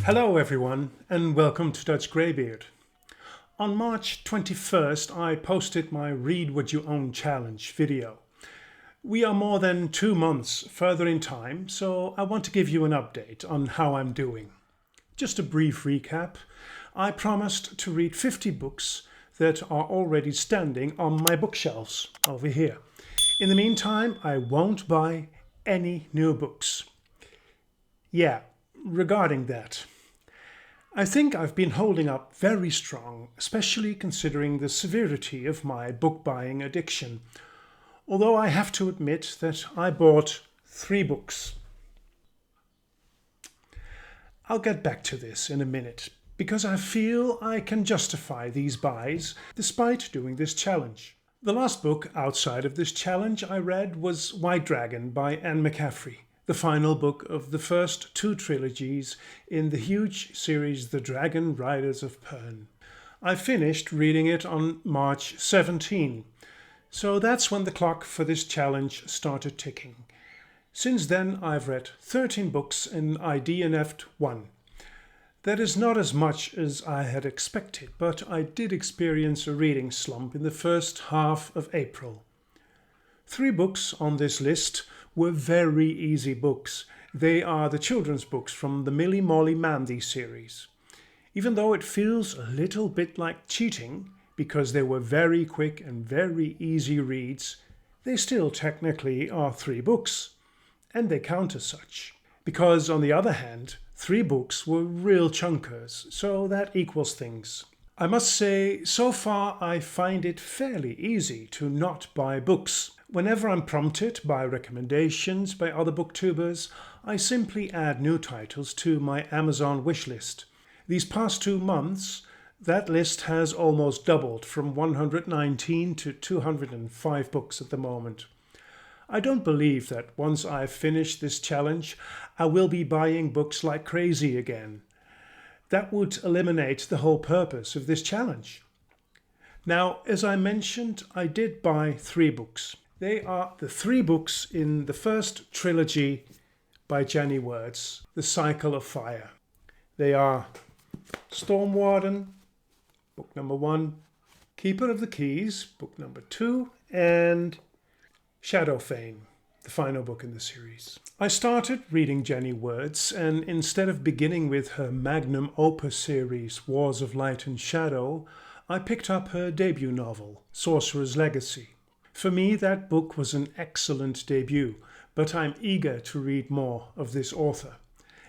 Hello everyone and welcome to Dutchgreybeard. On March 21st I posted my Read What You Own challenge video. We are more than 2 months further in time, so I want to give you an update on how I'm doing. Just a brief recap. I promised to read 50 books that are already standing on my bookshelves over here. In the meantime, I won't buy any new books. Yeah, regarding that. I think I've been holding up very strong, especially considering the severity of my book buying addiction. Although I have to admit that I bought 3 books. I'll get back to this in a minute, because I feel I can justify these buys despite doing this challenge. The last book outside of this challenge I read was White Dragon by Anne McCaffrey, the final book of the first 2 trilogies in the huge series The Dragon Riders of Pern. I finished reading it on March 17, so that's when the clock for this challenge started ticking. Since then I've read 13 books and I DNF'd 1. That is not as much as I had expected, but I did experience a reading slump in the first half of April. 3 books on this list were very easy books. They are the children's books from the Millie Molly Mandy series. Even though it feels a little bit like cheating, because they were very quick and very easy reads, they still technically are 3 books. And they count as such. Because on the other hand, 3 books were real chunkers, so that equals things. I must say, so far I find it fairly easy to not buy books. Whenever I'm prompted by recommendations by other booktubers, I simply add new titles to my Amazon wishlist. These past 2 months, that list has almost doubled from 119 to 205 books at the moment. I don't believe that once I've finished this challenge, I will be buying books like crazy again. That would eliminate the whole purpose of this challenge. Now, as I mentioned, I did buy 3 books. They are the 3 books in the first trilogy by Janny Wurts, The Cycle of Fire. They are Stormwarden, book number 1, Keeper of the Keys, book number 2, and Shadowfame, the final book in the series. I started reading Janny Wurts, and instead of beginning with her magnum opus series, Wars of Light and Shadow, I picked up her debut novel, Sorcerer's Legacy. For me, that book was an excellent debut, but I'm eager to read more of this author,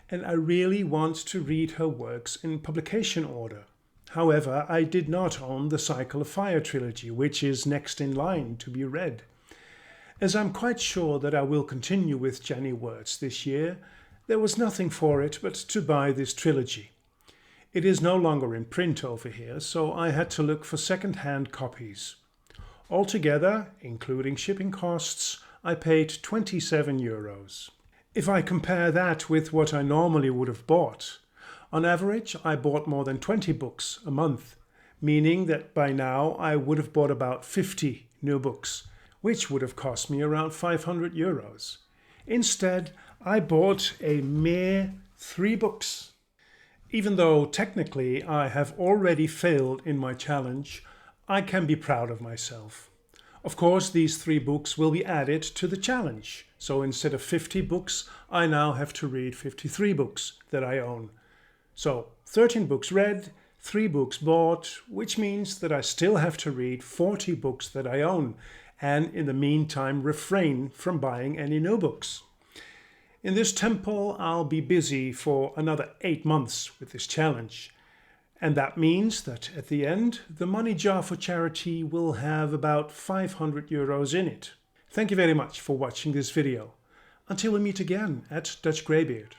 and I really want to read her works in publication order. However, I did not own the Cycle of Fire trilogy, which is next in line to be read. As I'm quite sure that I will continue with Janny Wurts this year, there was nothing for it but to buy this trilogy. It is no longer in print over here, so I had to look for second-hand copies. Altogether, including shipping costs, I paid €27. If I compare that with what I normally would have bought, on average I bought more than 20 books a month, meaning that by now I would have bought about 50 new books, which would have cost me around €500. Instead, I bought a mere 3 books. Even though technically I have already failed in my challenge, I can be proud of myself. Of course, these 3 books will be added to the challenge, so instead of 50 books, I now have to read 53 books that I own. So 13 books read, 3 books bought, which means that I still have to read 40 books that I own, and in the meantime refrain from buying any new books. In this tempo, I'll be busy for another 8 months with this challenge. And that means that at the end, the money jar for charity will have about €500 in it. Thank you very much for watching this video. Until we meet again at Dutchgreybeard.